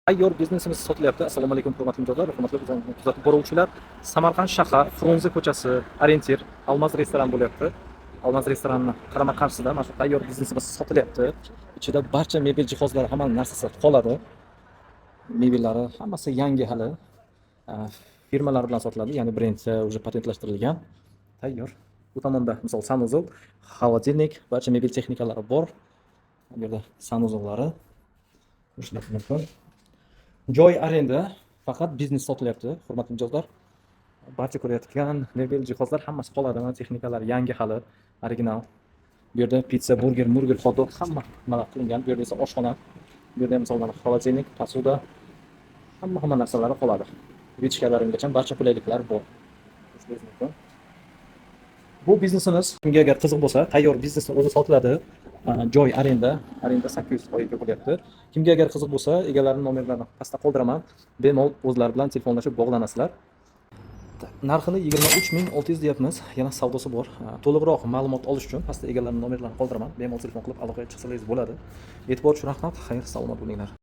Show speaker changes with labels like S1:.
S1: Tayyor biznesimiz sotilyapti. Assalomu alaykum hurmatli mijozlar, hurmatli kuzatib boruvchilar. Samarqand shahar Frunze ko'chasi, orientir Almaz restoran bo'lyapti. Almaz restoranni qarama-qarshisida mana shu tayyor biznesimiz sotilyapti. Ichida barcha mebel jihozlari, hamma narsasi qoladi. Mebellari hammasi yangi hali. Firmalar bilan sotiladi, ya'ni brend уже patentlashtirilgan. Tayyor. Bu tomonda misol sanuzel, холодильник, barcha mebel texnikalari bor. Bu yerda sanuzollari. Ushlab mumkin. Joy arenda, faqat biznes sotilyapti, hurmatli mijozlar. Barcha ko'rayotgan mebel jihozlar hammasi qoladi, texnikalar yangi hali, original. Bu yerda pizza, burger, hot dog hamma nima qilingan. Bu yerda esa oshxona. Bu yerda misoldan холодильник, posuda, hamma narsalari qoladi. Vichkalarimgacha barcha qulayliklar bor. Bu biznesimiz kimga agar qiziq bo'lsa, tayyor biznesni o'zi sotiladi. Joy arenda 800 oyga bo'lyapti. Kimga agar qiziq bo'lsa, egalarining nomerlarini pastda qoldiraman. Bemalol o'zlari bilan telefonlashib bog'lanasizlar. Narxini 23600 deyapmiz. Yana savdosi bor. To'liqroq ma'lumot olish uchun pastda egalarining nomerlarini qoldiraman. Bemalol telefon qilib aloqaga chiqsangiz bo'ladi. E'tibor uchun rahmat. Xayr, salomat bo'linglar.